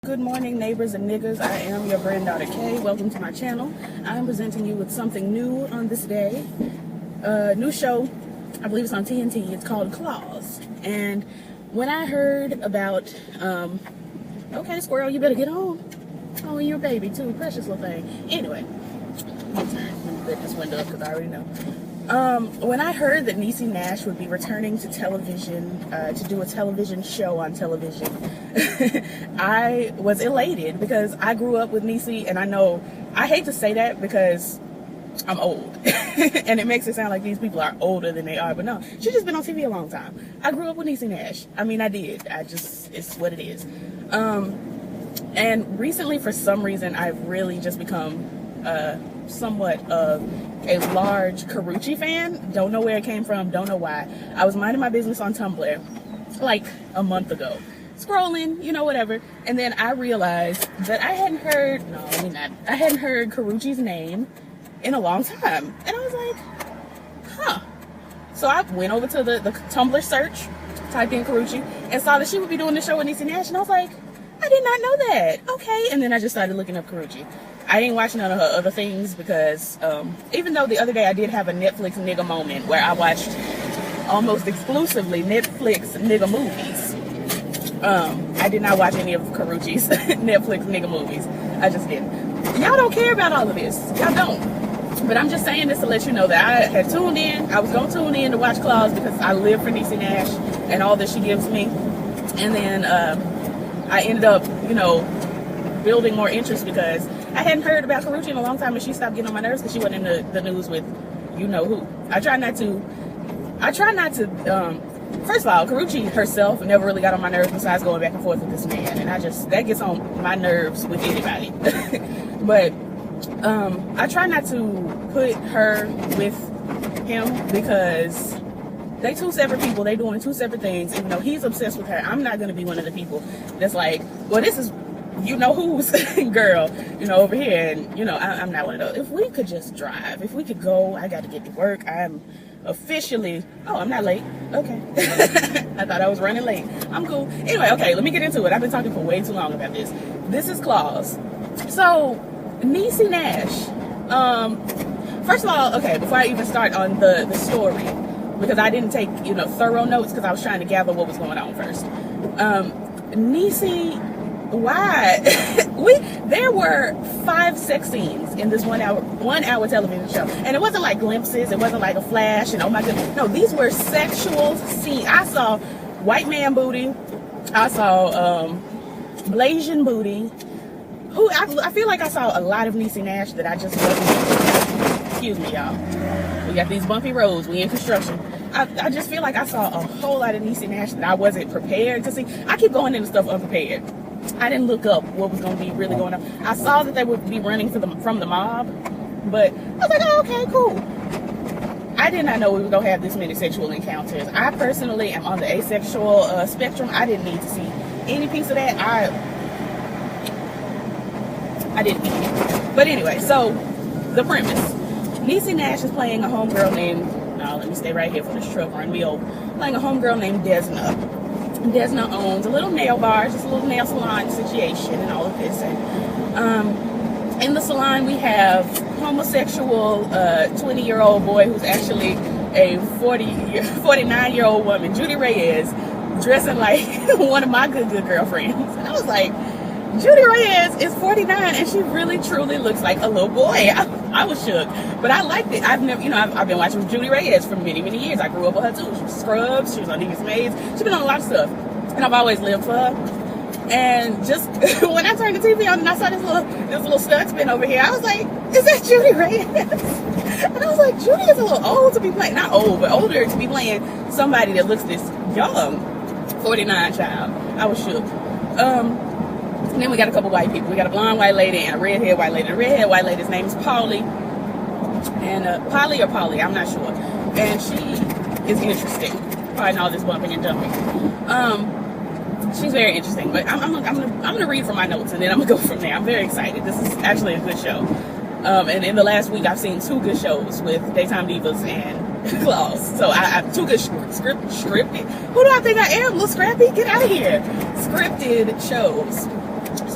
Good morning, neighbors and niggas. I am your granddaughter Kay. Welcome to my channel. I am presenting you with something new on this day. New show, I believe it's on TNT. It's called Claws. And when I heard about, okay, squirrel, you better get on. Oh, and your baby too, precious little thing. Anyway, let me lift this window up because I already know. When I heard that Niecy Nash would be returning to television to do a television show on television, I was elated because I grew up with Niecy, and I know I hate to say that because I'm old and it makes it sound like these people are older than they are, but no, she's just been on TV a long time. I grew up with Niecy Nash. I mean, I did. It's what it is. And recently, for some reason, I've really just become somewhat of a large Karrueche fan. Don't know where it came from, don't know why. I was minding my business on Tumblr like a month ago, scrolling, you know, whatever, and then I realized that I hadn't heard Karrueche's name in a long time, and I was like, huh. So I went over to the Tumblr search, typed in Karrueche, and saw that she would be doing the show with Niecy Nash, and I was like, I did not know that. Okay. And then I just started looking up Karrueche. I didn't watch none of her other things because even though the other day I did have a Netflix nigga moment where I watched almost exclusively Netflix nigga movies, I did not watch any of Karrueche's Netflix nigga movies. I just didn't. Y'all don't care about all of this. Y'all don't. But I'm just saying this to let you know that I had tuned in. I was going to tune in to watch Claws because I live for Niecy Nash and all that she gives me. And then I ended up, you know, building more interest because I hadn't heard about Karrueche in a long time, and she stopped getting on my nerves because she wasn't in the news with you know who. I try not to, first of all, Karrueche herself never really got on my nerves besides going back and forth with this man, and that gets on my nerves with anybody. But I try not to put her with him because they two separate people. They doing two separate things. Even though he's obsessed with her, I'm not going to be one of the people that's like, well, this is you know who's girl, you know, over here. And, you know, I'm not one of those. If we could just drive, if we could go, I got to get to work. I'm officially, oh, I'm not late. Okay. I thought I was running late. I'm cool. Anyway, okay, let me get into it. I've been talking for way too long about this. This is Claws. So, Niecy Nash. First of all, okay, before I even start on the story, because I didn't take, you know, thorough notes because I was trying to gather what was going on first. Niecy, why? There were 5 sex scenes in this one hour television show, and it wasn't like glimpses, it wasn't like a flash and oh my goodness, no, these were sexual scenes. I saw white man booty, I saw Blasian booty. I feel like I saw a lot of Niecy Nash that I just wasn't. Excuse me, y'all, we got these bumpy roads, we in construction. I just feel like I saw a whole lot of Niecy Nash that I wasn't prepared to see. I keep going into stuff unprepared. I didn't look up what was going to be really going on. I saw that they would be running from the mob, but I was like, oh, okay, cool. I did not know we were going to have this many sexual encounters. I personally am on the asexual spectrum. I didn't need to see any piece of that. I didn't need it. But anyway, so the premise. Niecy Nash is playing a homegirl named, let me stay right here for this truck run me over. Playing a homegirl named Desna. Desna owns a little nail bar, just a little nail salon situation and all of this. And in the salon we have homosexual 20-year-old boy who's actually a 49-year-old woman, Judy Reyes, dressing like one of my good girlfriends. And I was like, Judy Reyes is 49 and she really truly looks like a little boy. I was shook, but I liked it. I've been watching Judy Reyes for many years. I grew up with her too. She was Scrubs, she was on Devious Maids. She's been on a lot of stuff, and I've always lived for her. And just when I turned the TV on and I saw this little stud spin over here, I was like, is that Judy Reyes? And I was like, Judy is a little old to be playing, not old, but older to be playing somebody that looks this young. 49 child. I was shook. And then we got a couple white people. We got a blonde white lady and a redhead white lady. The redhead white lady's name is Polly. And Polly, I'm not sure. And she is interesting. Probably all this bumping and jumping. She's very interesting. But I'm gonna read from my notes and then I'm gonna go from there. I'm very excited. This is actually a good show. And in the last week, I've seen 2 good shows with Daytime Divas and Claws. So I 2 good scripted. Who do I think I am? Little Scrappy? Get out of here. Scripted shows.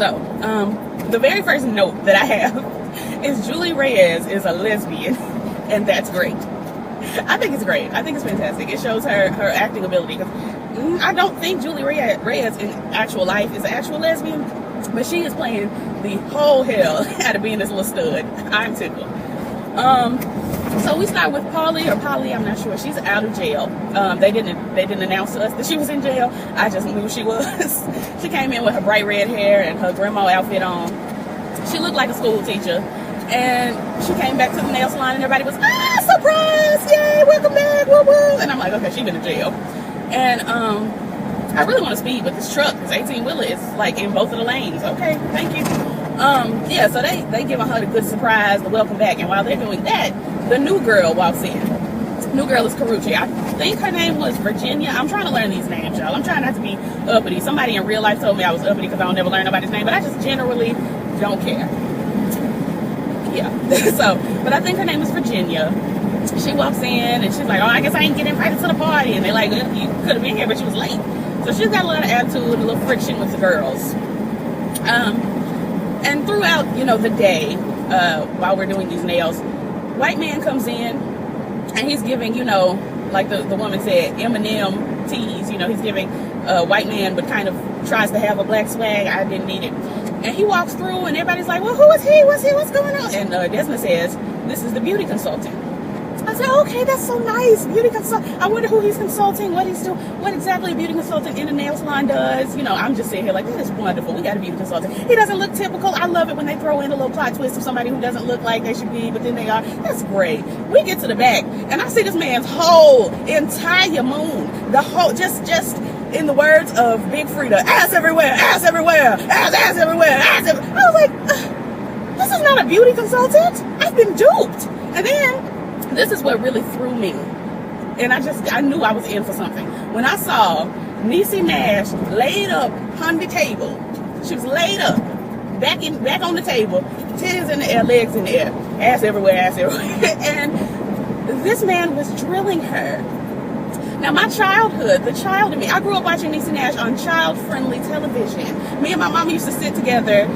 So, the very first note that I have is Julie Reyes is a lesbian, and that's great. I think it's great. I think it's fantastic. It shows her acting ability. Because I don't think Julie Reyes in actual life is an actual lesbian, but she is playing the whole hell out of being this little stud. I'm tickled. So we start with Polly, I'm not sure. She's out of jail. They didn't announce to us that she was in jail. I just knew she was. She came in with her bright red hair and her grandma outfit on. She looked like a school teacher. And she came back to the nail salon and everybody was, surprise! Yay, welcome back, woo woo! And I'm like, okay, she's been in jail. And I really want to speed, but this truck, this 18-wheeler, is like in both of the lanes. Okay, thank you. Yeah, so they giving her the good surprise, the welcome back, and while they're doing that, the new girl walks in. New girl is Karuchi. I think her name was Virginia. I'm trying to learn these names, y'all. I'm trying not to be uppity. Somebody in real life told me I was uppity because I don't never learn nobody's name, but I just generally don't care. Yeah. So, but I think her name is Virginia. She walks in and she's like, oh, I guess I ain't get invited to the party. And they're like, you could have been here, but she was late. So she's got a lot of attitude and a little friction with the girls. And throughout, the day, while we're doing these nails, white man comes in and he's giving, like the woman said, M&M teas. He's giving white man, but kind of tries to have a black swag. I didn't need it. And he walks through and everybody's like, well, who is he? What's going on? And Desna says, this is the beauty consultant. I said, okay, that's so nice. Beauty consultant. I wonder who he's consulting, what he's doing, what exactly a beauty consultant in a nail salon does. I'm just sitting here like, that is wonderful. We got a beauty consultant. He doesn't look typical. I love it when they throw in a little plot twist of somebody who doesn't look like they should be, but then they are. That's great. We get to the back and I see this man's whole entire moon. The whole, just in the words of Big Frida, ass everywhere, ass everywhere, ass everywhere, ass everywhere. I was like, this is not a beauty consultant. I've been duped. And then this is what really threw me. And I knew I was in for something. When I saw Niecy Nash laid up on the table, she was laid up, back on the table, titties in the air, legs in the air, ass everywhere, and this man was drilling her. Now, my childhood, the child in me, I grew up watching Niecy Nash on child-friendly television. Me and my mom used to sit together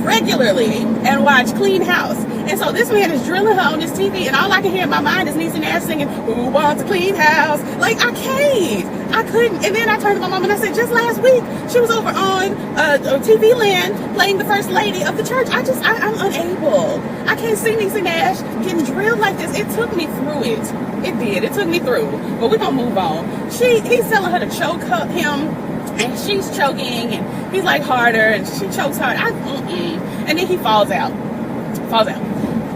regularly and watch Clean House. And so this man is drilling her on this TV, and all I can hear in my mind is Niecy Nash singing, who wants a clean house? Like, I can't. I couldn't. And then I turned to my mom and I said, just last week, she was over on TV Land playing the first lady of the church. I'm unable. I can't see Niecy Nash getting drilled like this. It took me through it. It did. It took me through. But we're going to move on. He's telling her to choke him, and she's choking, and he's like harder, and she chokes hard. And then he falls out.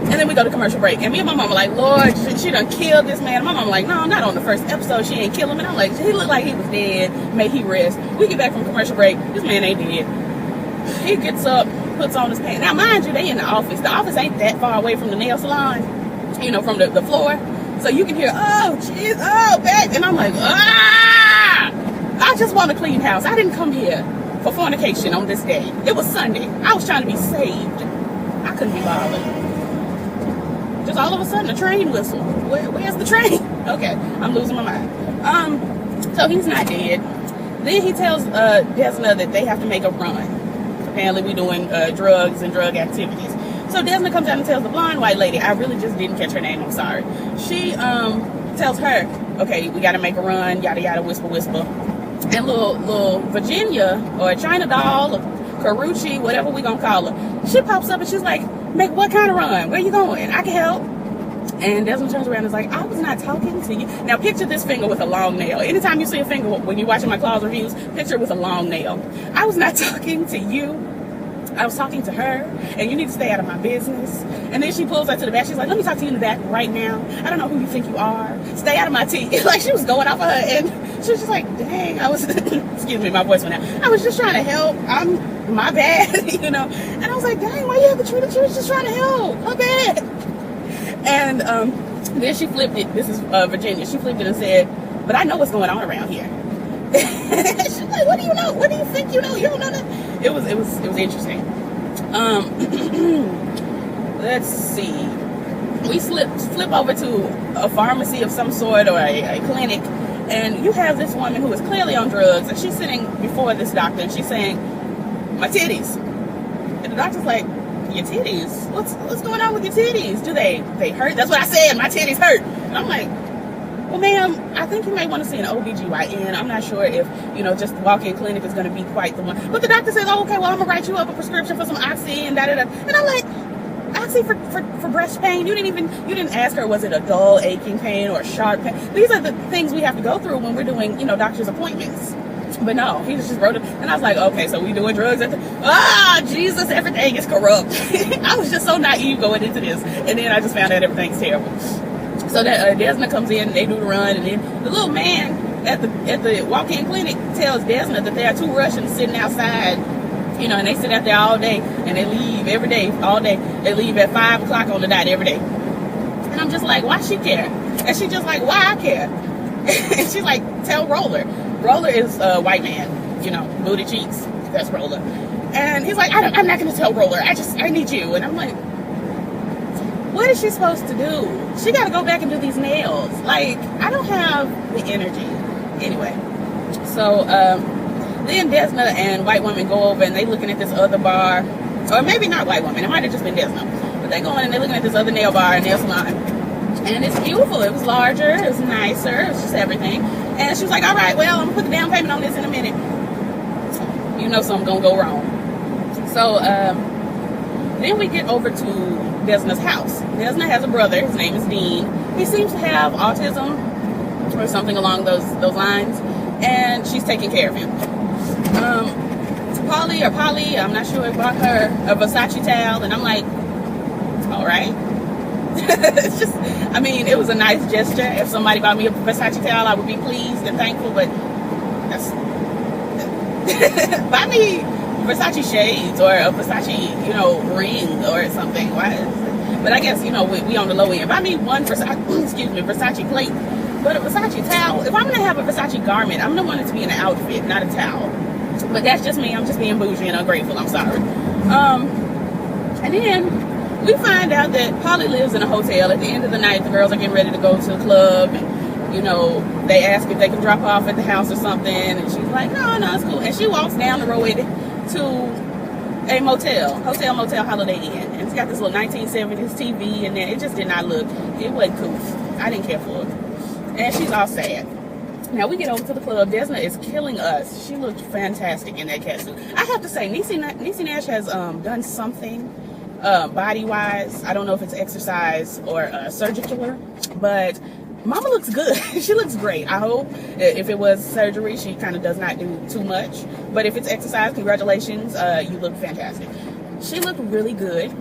And then we go to commercial break. And me and my mom were like, Lord, she done killed this man. And my mom was like, no, not on the first episode. She ain't kill him. And I'm like, he looked like he was dead. May he rest. We get back from commercial break. This man ain't dead. He gets up, puts on his pants. Now, mind you, they in the office. The office ain't that far away from the nail salon, from the floor. So you can hear, oh, jeez, oh, back. And I'm like, I just want a clean house. I didn't come here for fornication on this day. It was Sunday. I was trying to be saved. I couldn't be bothered. Just all of a sudden, a train whistle. Where's the train? Okay, I'm losing my mind. So he's not dead. Then he tells Desna that they have to make a run. Apparently, we're doing drugs and drug activities. So Desna comes out and tells the blonde white lady, I really just didn't catch her name, I'm sorry. She tells her, okay, we got to make a run, yada yada, whisper whisper. And little Virginia, or China doll, or Karuchi, whatever we gonna call her, she pops up and she's like, make what kind of run? Where you going? I can help. And Desmond turns around and is like, I was not talking to you. Now picture this finger with a long nail. Anytime you see a finger, when you're watching my claws reviews, picture it with a long nail. I was not talking to you. I was talking to her, and you need to stay out of my business. And then she pulls her to the back. She's like, let me talk to you in the back right now. I don't know who you think you are. Stay out of my teeth. Like, she was going off of her, and she was just like, dang, I was, excuse me, my voice went out. I was just trying to help. My bad, And I was like, dang, why you have to treat it? She was just trying to help. My bad. And then she flipped it. This is Virginia. She flipped it and said, but I know what's going on around here. She's like, what do you know? What do you think you know? You don't know that? It was interesting. Let's see. We flip over to a pharmacy of some sort, or a clinic, and you have this woman who is clearly on drugs, and she's sitting before this doctor, and she's saying, my titties. the doctor's like, your titties? What's going on with your titties? Do they hurt? That's what I said. My titties hurt. And I'm like, well, ma'am, I think you may want to see an OBGYN. I'm not sure if, just walk-in clinic is going to be quite the one. But the doctor says, oh, okay, well, I'm going to write you up a prescription for some Oxy and da-da-da. And I'm like, Oxy for breast pain? You didn't ask her, was it a dull, aching pain or a sharp pain? These are the things we have to go through when we're doing, doctor's appointments. But no, he just wrote it. And I was like, okay, so we doing drugs at Jesus, everything is corrupt. I was just so naive going into this. And then I just found out everything's terrible. So that Desna comes in, and they do the run, and then the little man at the walk-in clinic tells Desna that there are 2 Russians sitting outside, and they sit out there all day, and they leave every day, all day. They leave at 5 o'clock on the dot every day. And I'm just like, why she care? And she's just like, why I care? And she's like, tell Roller. Roller is a white man, booty cheeks. That's Roller. And he's like, I'm not going to tell Roller. I need you. And I'm like, what is she supposed to do? She got to go back and do these nails. Like, I don't have the energy. Anyway, so then Desna and white woman go over and they looking at this other bar. Or maybe not white woman. It might have just been Desna. But they go in and they're looking at this other nail bar and nail salon. And it's beautiful. It was larger. It was nicer. It was just everything. And she was like, all right, well, I'm going to put the down payment on this in a minute. You know something's going to go wrong. So then we get over to Desna's house. Desna has a brother. His name is Dean. He seems to have autism or something along those lines. And she's taking care of him. Polly, I'm not sure, bought her a Versace towel. And I'm like, all right. It's just, it was a nice gesture. If somebody bought me a Versace towel, I would be pleased and thankful, but that's buy me Versace shades or a Versace, ring or something. But I guess, we on the low end. Buy me one Versace plate. But a Versace towel, if I'm going to have a Versace garment, I'm going to want it to be in an outfit, not a towel. But that's just me. I'm just being bougie and ungrateful. I'm sorry. And then we find out that Polly lives in a hotel. At the end of the night, the girls are getting ready to go to the club. And, they ask if they can drop off at the house or something. And she's like, no, it's cool. And she walks down the road to a motel Holiday Inn. And it's got this little 1970s TV in there. It just did not look, it wasn't cool. I didn't care for it. And she's all sad. Now we get over to the club. Desna is killing us. She looked fantastic in that catsuit. I have to say, Niecy Nash has done something body-wise. I don't know if it's exercise or surgical, but Mama looks good. She looks great. I hope if it was surgery, she kind of does not do too much. But if it's exercise, congratulations. You look fantastic. She looked really good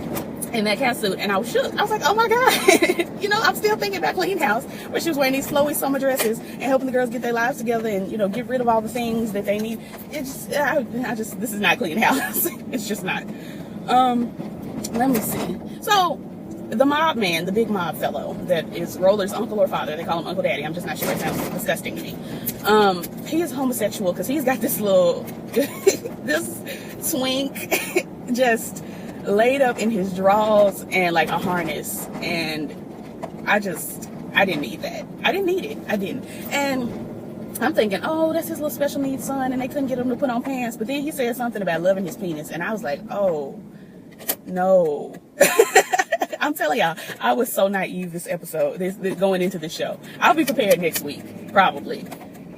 in that catsuit, and I was shook. I was like, oh my God. I'm still thinking about Clean House, where she was wearing these flowy summer dresses and helping the girls get their lives together and, get rid of all the things that they need. It's just, this is not Clean House. It's just not. Let me see. So the mob man, the big mob fellow that is Roller's uncle or father, they call him Uncle Daddy. I'm just not sure. It sounds disgusting to me. He is homosexual because he's got this little, this twink just laid up in his drawers and like a harness. And I didn't need that. I didn't need it. I didn't. And I'm thinking, oh, that's his little special needs son, and they couldn't get him to put on pants. But then he said something about loving his penis, and I was like, oh, no. I'm telling y'all, I was so naive this episode, this going into the show. I'll be prepared next week, probably,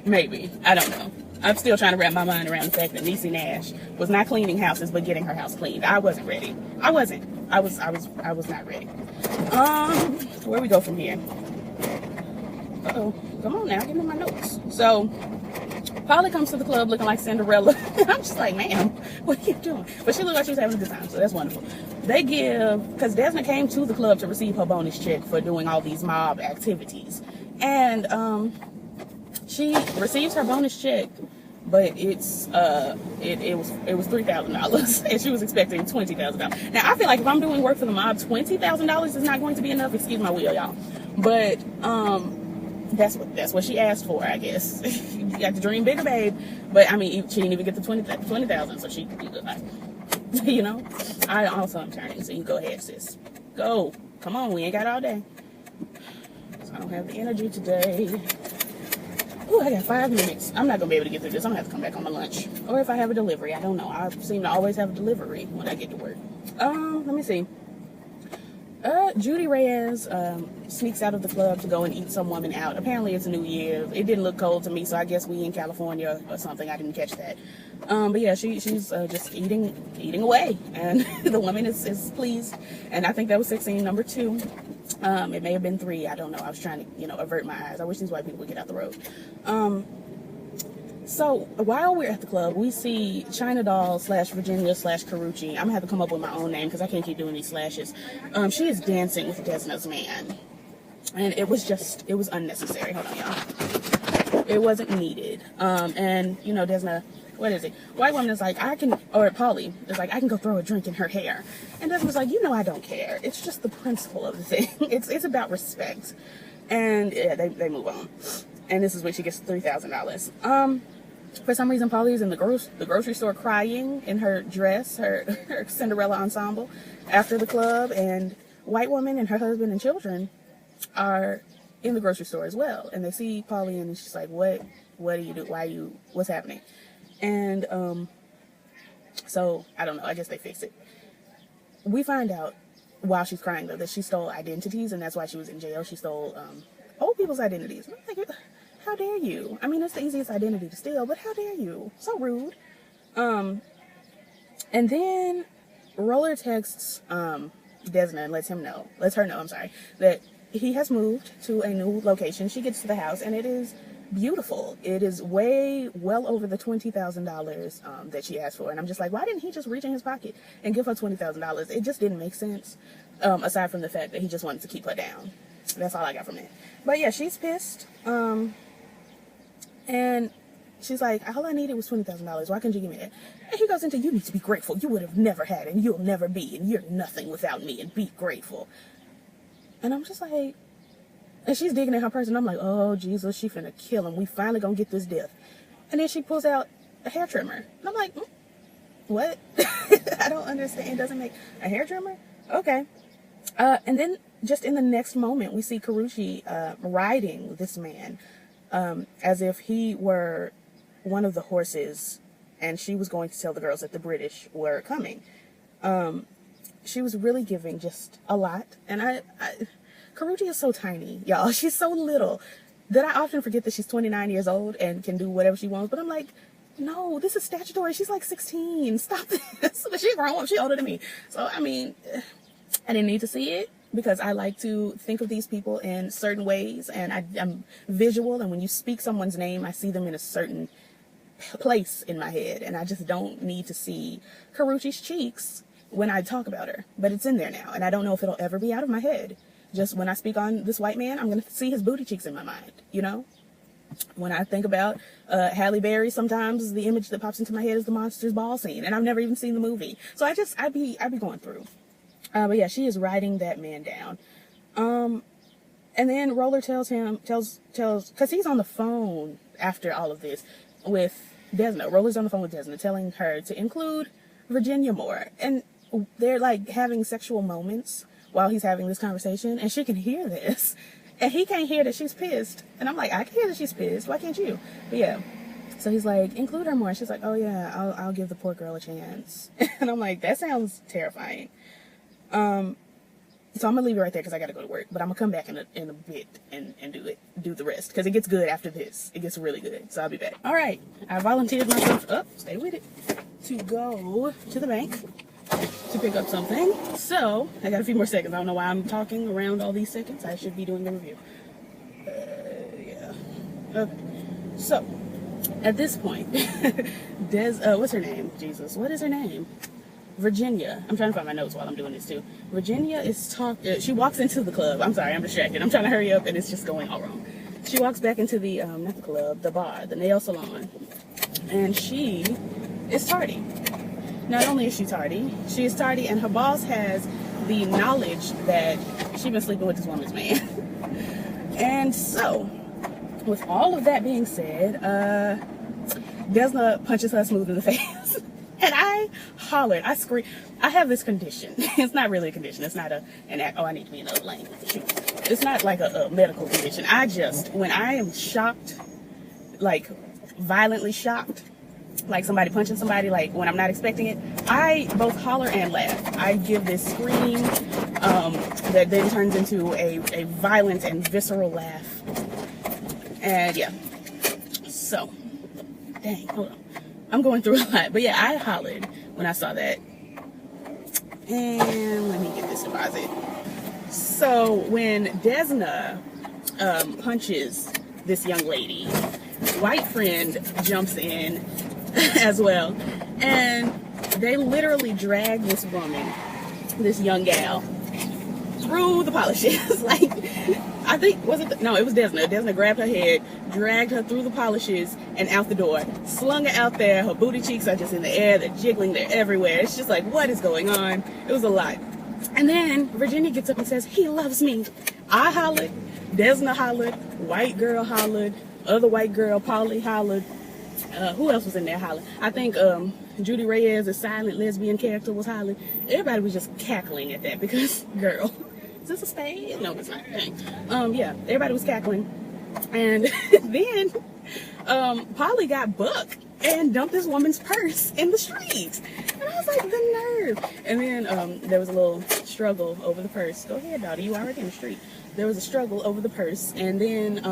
maybe. I don't know. I'm still trying to wrap my mind around the fact that Niecy Nash was not cleaning houses, but getting her house cleaned. I wasn't ready. I was not ready. Where we go from here? Uh-oh. Come on now, give me my notes. So, Polly comes to the club looking like Cinderella. I'm just like, ma'am, what are you doing? But she looked like she was having a good time, so that's wonderful. They give, because Desna came to the club to receive her bonus check for doing all these mob activities. And she receives her bonus check, but it's it was $3,000, and she was expecting $20,000. Now I feel like if I'm doing work for the mob, $20,000 is not going to be enough. Excuse my wheel, y'all. But that's what she asked for, I guess. You got to dream bigger, babe. But I mean, she didn't even get the 20,000, so she could be good. You know, I also am turning, so you go ahead, sis. Go. Come on, we ain't got all day. So I don't have the energy today. Ooh, I got 5 minutes. I'm not gonna be able to get through this. I'm gonna have to come back on my lunch. Or if I have a delivery, I don't know. I seem to always have a delivery when I get to work. Let me see. Judy Reyes sneaks out of the club to go and eat some woman out. Apparently it's a New Year. It didn't look cold to me, so I guess we in California or something. I didn't catch that. But yeah, she's just eating away, and the woman is pleased. And I think that was 16, number 2. It may have been 3. I don't know. I was trying to, avert my eyes. I wish these white people would get out the road. So while we're at the club, we see China Doll / Virginia / Karuchi. I'm gonna have to come up with my own name because I can't keep doing these slashes. She is dancing with Desna's man, and it was unnecessary. Hold on, y'all. It wasn't needed. And Desna, what is it? White woman is like, Polly is like, I can go throw a drink in her hair, and Desna was like, I don't care. It's just the principle of the thing. It's about respect, and yeah, they move on. And this is when she gets $3,000. For some reason, Polly is in the grocery store crying in her dress, her Cinderella ensemble, after the club. And white woman and her husband and children are in the grocery store as well. And they see Polly and she's like, what do you do? What's happening? And so, I don't know. I guess they fix it. We find out while she's crying, though, that she stole identities, and that's why she was in jail. She stole old people's identities. And I'm like, how dare you? I mean, it's the easiest identity to steal, but how dare you? So rude. And then Roller texts Desna and lets her know, that he has moved to a new location. She gets to the house, and it is beautiful. It is well over the $20,000 that she asked for. And I'm just like, why didn't he just reach in his pocket and give her $20,000? It just didn't make sense, aside from the fact that he just wanted to keep her down. That's all I got from it. But yeah, she's pissed. And she's like, all I needed was $20,000. Why couldn't you give me that? And he goes into, you need to be grateful. You would have never had, and you'll never be, and you're nothing without me, and be grateful. And I'm just like, and she's digging at her purse, and I'm like, oh, Jesus, she finna kill him. We finally gonna get this death. And then she pulls out a hair trimmer. And I'm like, what? I don't understand. It doesn't make a hair trimmer? Okay. And then just in the next moment, we see Karuchi riding this man as if he were one of the horses, and she was going to tell the girls that the British were coming. She was really giving just a lot. And Karuchi is so tiny, y'all. She's so little that I often forget that she's 29 years old and can do whatever she wants. But I'm like, no, this is statutory. She's like 16. Stop this. But she's grown up. She's older than me. So, I mean, I didn't need to see it, because I like to think of these people in certain ways, and I'm visual, and when you speak someone's name, I see them in a certain place in my head, and I just don't need to see Karuchi's cheeks when I talk about her, but it's in there now, and I don't know if it'll ever be out of my head. Just when I speak on this white man, I'm going to see his booty cheeks in my mind, When I think about Halle Berry, sometimes the image that pops into my head is the Monsters Ball scene, and I've never even seen the movie, so I'd be going through. But yeah, she is riding that man down. And then Roller tells, because he's on the phone after all of this with Desna. Roller's on the phone with Desna, telling her to include Virginia more. And they're like having sexual moments while he's having this conversation, and she can hear this. And he can't hear that she's pissed. And I'm like, I can hear that she's pissed. Why can't you? But yeah. So he's like, include her more. And she's like, oh yeah, I'll give the poor girl a chance. And I'm like, that sounds terrifying. So I'm gonna leave it right there because I gotta go to work, but I'm gonna come back in a bit and do the rest, because it gets good after this. It gets really good, so I'll be back. All right, I volunteered myself stay with it, to go to the bank to pick up something. So I got a few more seconds. I don't know why I'm talking around all these seconds. I should be doing the review. Yeah. Okay. So at this point, what's her name? Jesus, what is her name? Virginia. I'm trying to find my notes while I'm doing this too. Virginia is she walks into the club. I'm sorry, I'm distracted. I'm trying to hurry up and it's just going all wrong. She walks back into the, not the club, the bar, the nail salon. And she is tardy. Not only is she tardy, she is tardy, and her boss has the knowledge that she's been sleeping with this woman's man. And so, with all of that being said, Desna punches her smooth in the face. And I hollered, I screamed. I have this condition. It's not really a condition. It's not I need to be in another lane with the shoe. It's not like a medical condition. When I am shocked like violently shocked, like somebody punching somebody, like when I'm not expecting it, I both holler and laugh. I give this scream that then turns into a violent and visceral laugh. And yeah, so dang, hold on, I'm going through a lot, but yeah, I hollered when I saw that. And let me get this deposit. So when Desna punches this young lady, white friend jumps in as well, and they literally drag this woman, this young gal, through the polishes. Like, I think, it was Desna. Desna grabbed her head, dragged her through the polishes and out the door, slung her out there. Her booty cheeks are just in the air, they're jiggling, they're everywhere. It's just like, what is going on? It was a lot. And then Virginia gets up and says, he loves me. I hollered, Desna hollered, white girl hollered, other white girl, Polly hollered. Who else was in there hollering? I think Judy Reyes, a silent lesbian character, was hollering. Everybody was just cackling at that because, girl, is this a spade? No, it's not. Dang. Yeah, everybody was cackling. And then Polly got buck and dumped this woman's purse in the streets. And I was like, the nerve. And then there was a little struggle over the purse. Go ahead, daughter, you already in the street. There was a struggle over the purse. And then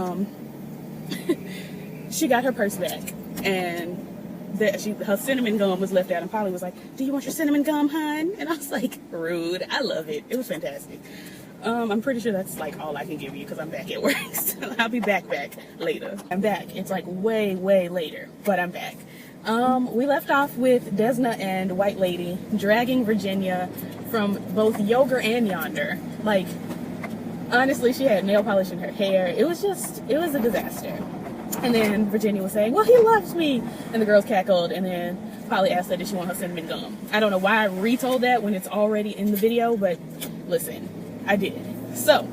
she got her purse back. And her cinnamon gum was left out, and Polly was like, do you want your cinnamon gum, hun? And I was like, rude. I love it. It was fantastic. I'm pretty sure that's like all I can give you because I'm back at work. So I'll be back later. I'm back. It's like way later, but I'm back. We left off with Desna and White Lady dragging Virginia from both Yoga and Yonder. Like, honestly, she had nail polish in her hair. It was a disaster. And then Virginia was saying, well, he loves me. And the girls cackled. And then Polly asked her, did she want her cinnamon gum? I don't know why I retold that when it's already in the video, but listen, I did. So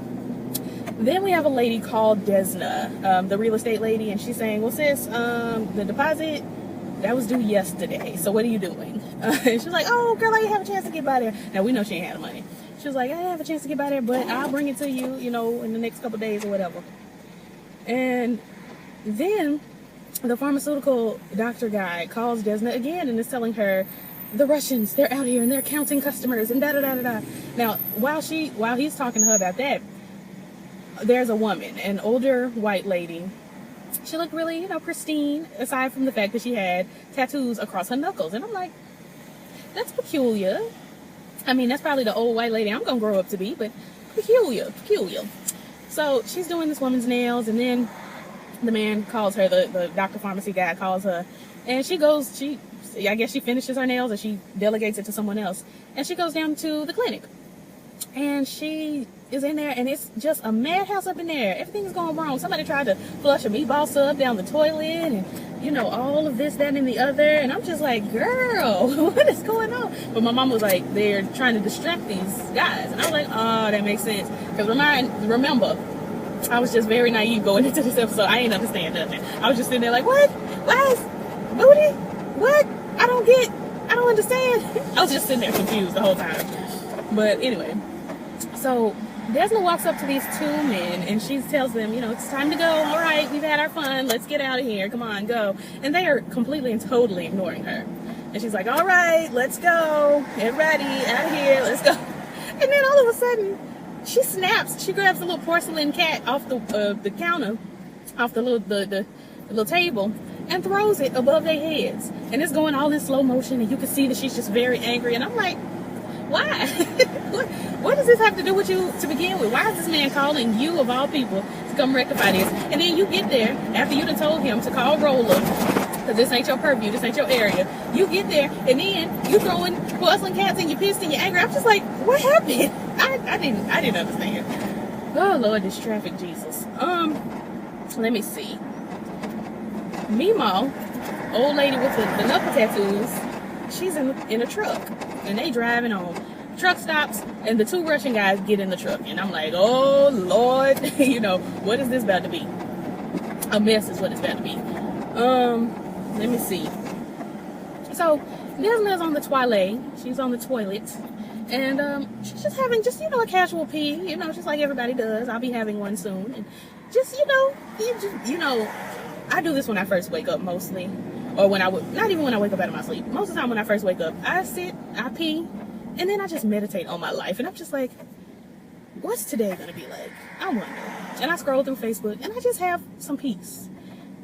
then we have a lady called Desna, the real estate lady. And she's saying, well, sis, the deposit, that was due yesterday. So what are you doing? And she's like, oh, girl, I didn't have a chance to get by there. Now, we know she ain't had the money. She was like, I didn't have a chance to get by there, but I'll bring it to you, in the next couple days or whatever. And then the pharmaceutical doctor guy calls Desna again and is telling her, the Russians, they're out here and they're counting customers and da-da-da-da-da. Now, while he's talking to her about that, there's a woman, an older white lady. She looked really, pristine, aside from the fact that she had tattoos across her knuckles. And I'm like, that's peculiar. I mean, that's probably the old white lady I'm going to grow up to be, but peculiar. So she's doing this woman's nails, and then the man calls her, the doctor pharmacy guy calls her, and I guess she finishes her nails, or she delegates it to someone else, and she goes down to the clinic, and she is in there, and it's just a madhouse up in there. Everything's going wrong. Somebody tried to flush a meatball sub down the toilet, and all of this, that, and the other, and I'm just like, girl, what is going on? But my mom was like, they're trying to distract these guys, and I was like, oh, that makes sense, because remember, I was just very naive going into this episode. I ain't understand nothing. I was just sitting there like, what? Booty? What? I don't understand. I was just sitting there confused the whole time. But anyway, so Desna walks up to these two men and she tells them, it's time to go. All right, we've had our fun. Let's get out of here. Come on, go. And they are completely and totally ignoring her. And she's like, all right, let's go. Everybody out of here. Let's go. And then all of a sudden, she snaps. She grabs the little porcelain cat off the counter, off the little table, and throws it above their heads. And it's going all in slow motion, and you can see that she's just very angry. And I'm like, why? What does this have to do with you to begin with? Why is this man calling you, of all people, to come rectify this? And then you get there, after you done told him to call Roller, because this ain't your purview, this ain't your area. You get there, and then you throwing porcelain cats, and you're pissed and you're angry. I'm just like, what happened? I didn't understand. Oh Lord, this traffic, Jesus. Let me see. Mimo, old lady with the knuckle tattoos, she's in a truck, and they driving on. Truck stops, and the two Russian guys get in the truck, and I'm like, oh Lord, what is this about to be? A mess is what it's about to be. Let me see. So Desna's on the toilet. She's on the toilet. And she's just having a casual pee, just like everybody does. I'll be having one soon. And just, I do this when I first wake up mostly. Or when I would, not even when I wake up out of my sleep. Most of the time when I first wake up, I sit, I pee, and then I just meditate on my life. And I'm just like, what's today going to be like? I wonder. And I scroll through Facebook, and I just have some peace.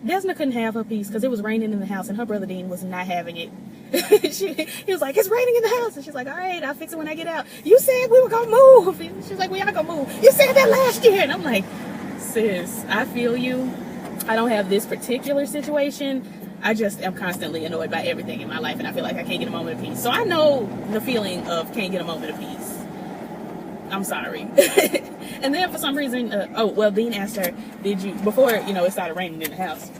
Desna couldn't have her peace because it was raining in the house, and her brother Dean was not having it. He was like, it's raining in the house. And she's like, all right, I'll fix it when I get out. You said we were going to move. And she's like, we are going to move. You said that last year. And I'm like, sis, I feel you. I don't have this particular situation. I just am constantly annoyed by everything in my life, and I feel like I can't get a moment of peace. So I know the feeling of can't get a moment of peace. I'm sorry. And then for some reason, Dean asked her, did you, before, it started raining in the house,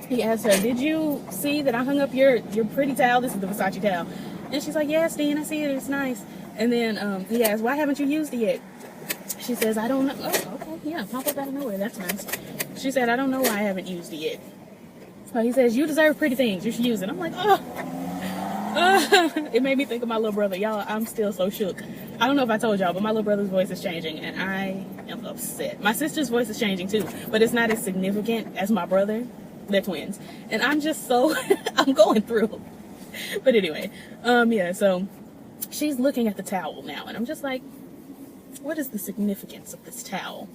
he asked her, did you see that I hung up your pretty towel? This is the Versace towel. And she's like, yes, Dean, I see it. It's nice. And then he asked, why haven't you used it yet? She says, I don't know. Oh, okay. Yeah, pop up out of nowhere. That's nice. She said, I don't know why I haven't used it yet. So he says, you deserve pretty things. You should use it. I'm like, it made me think of my little brother. Y'all, I'm still so shook. I don't know if I told y'all, but my little brother's voice is changing, and I am upset. My sister's voice is changing too, but it's not as significant as my brother. They're twins. And I'm just so, I'm going through. But anyway, so she's looking at the towel now, and I'm just like, what is the significance of this towel?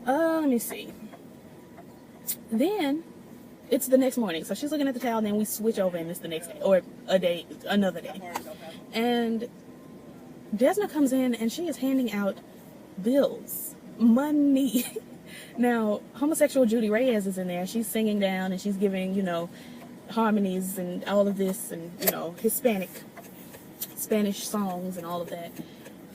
Let me see. Then it's the next morning, so she's looking at the towel, and then we switch over, and it's the next day, or another day. And Desna comes in, and she is handing out bills, money. Now, homosexual Judy Reyes is in there. She's singing down, and she's giving, harmonies and all of this, and, Spanish songs and all of that.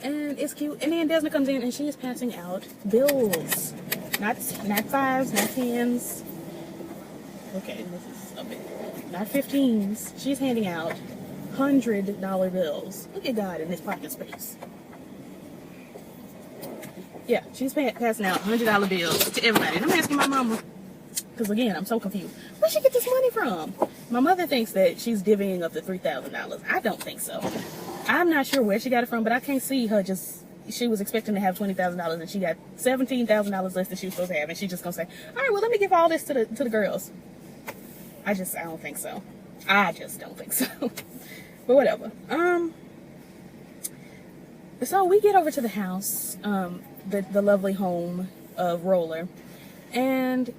And it's cute. And then Desna comes in, and she is passing out bills. Not fives, not tens. Okay, this is a bit. Not 15s. She's handing out $100 bills. Look at God in this pocket space. Yeah, she's passing out $100 bills to everybody. And I'm asking my mama, because again, I'm so confused. Where'd she get this money from? My mother thinks that she's divvying up the $3,000. I don't think so. I'm not sure where she got it from, but I can't see her just, she was expecting to have $20,000 and she got $17,000 less than she was supposed to have. And she's just going to say, all right, well, let me give all this to the girls. I don't think so. I just don't think so. But whatever. So we get over to the house, the lovely home of Roller, and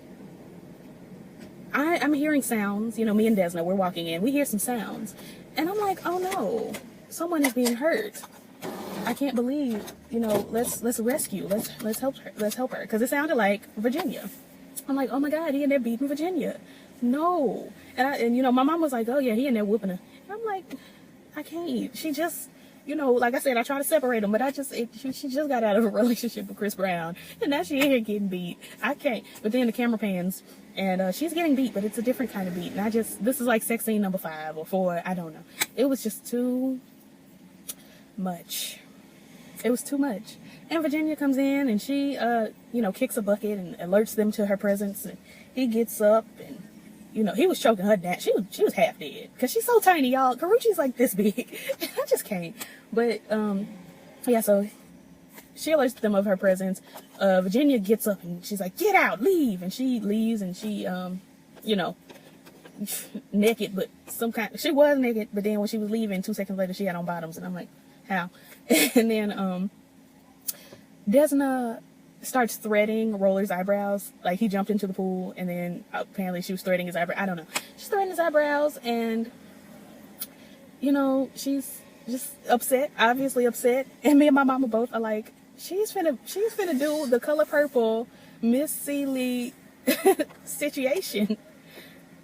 I'm hearing sounds. Me and Desna, we're walking in. We hear some sounds, and I'm like, oh no, someone is being hurt. I can't believe. Let's rescue. Let's help her. Let's help her, because it sounded like Virginia. I'm like, oh my God, he in there beating Virginia. No, and my mom was like, oh yeah, he in there whooping her. And I'm like, I can't. She just. Like I said, I try to separate them, but she just got out of a relationship with Chris Brown, and now she in here getting beat. I can't. But then the camera pans, and she's getting beat, but it's a different kind of beat. And this is like sex scene number 5 or 4. I don't know. It was just too much. It was too much. And Virginia comes in, and she, kicks a bucket and alerts them to her presence. And he gets up, and he was choking her down. She was half dead because she's so tiny, y'all. Karuchi's like this big. I just can't. But so she alerts them of her presence. Virginia gets up and she's like, "Get out, leave!" And she leaves, and she, naked, but she was naked. But then when she was leaving, 2 seconds later, she had on bottoms, and I'm like, how? And then Desna starts threading Roller's eyebrows. Like, he jumped into the pool, and then apparently she was threading his eyebrow. I don't know. She's threading his eyebrows, and she's just upset, obviously upset. And me and my mama both are like, she's finna do the Color Purple Miss Seeley situation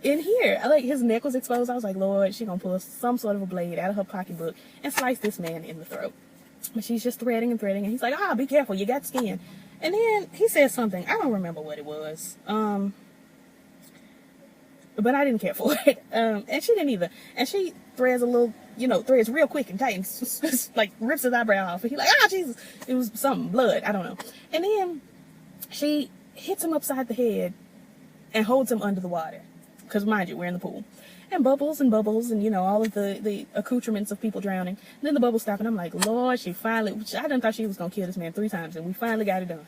in here. Like, his neck was exposed. I was like, Lord, she gonna pull some sort of a blade out of her pocketbook and slice this man in the throat. But she's just threading and threading, and he's like, be careful, you got skin. And then he said something. I don't remember what it was. But I didn't care for it. And she didn't either. And she threads a little, threads real quick and tight, and like rips his eyebrow off. And he's like, Jesus. It was something, blood. I don't know. And then she hits him upside the head and holds him under the water. Because mind you, we're in the pool. And bubbles and all of the accoutrements of people drowning. And then the bubbles stop, and I'm like, Lord, I done thought she was going to kill this man 3 times, and we finally got it done.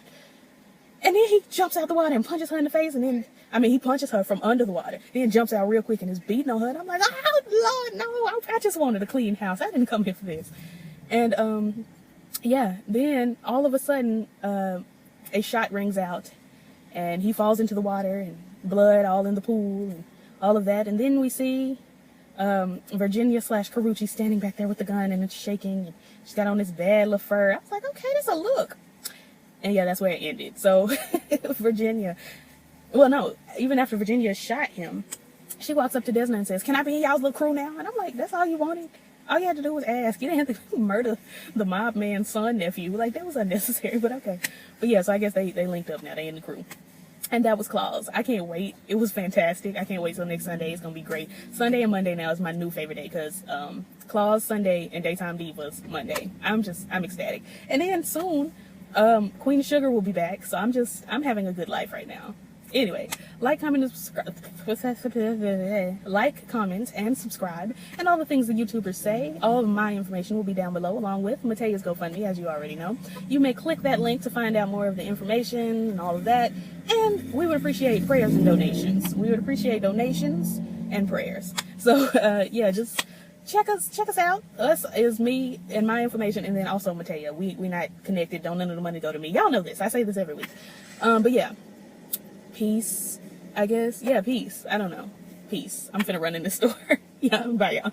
And then he jumps out the water and punches her in the face, and then, I mean, he punches her from under the water, then jumps out real quick and is beating on her, and I'm like, oh, Lord, no, I just wanted a clean house. I didn't come here for this. And, yeah, then all of a sudden, a shot rings out, and he falls into the water, and blood all in the pool, and all of that, and then we see Virginia / Carucci standing back there with the gun, and it's shaking, and she's got on this bad little fur. I was like, okay, that's a look. And yeah, that's where it ended. So Virginia, well, no, even after Virginia shot him, she walks up to Desna and says, can I be in y'all's little crew now? And I'm like, that's all you wanted? All you had to do was ask. You didn't have to murder the mob man's son, nephew. Like, that was unnecessary, but okay. But yeah, so I guess they linked up now. They in the crew. And that was Claus. I can't wait. It was fantastic. I can't wait till next Sunday. It's going to be great. Sunday and Monday now is my new favorite day because Claus Sunday and Daytime Divas Monday. I'm ecstatic. And then soon, Queen Sugar will be back. So I'm having a good life right now. Anyway, like, comment, and subscribe. Like, comment, and subscribe. And all the things the YouTubers say. All of my information will be down below, along with Matea's GoFundMe, as you already know. You may click that link to find out more of the information and all of that. And we would appreciate prayers and donations. We would appreciate donations and prayers. So, yeah, just check us out. Us is me and my information, and then also Matea. We not connected. Don't none of the money go to me. Y'all know this. I say this every week. But yeah. Peace, I guess. Yeah, peace. I don't know. Peace. I'm finna run in the store. Yeah, bye, y'all.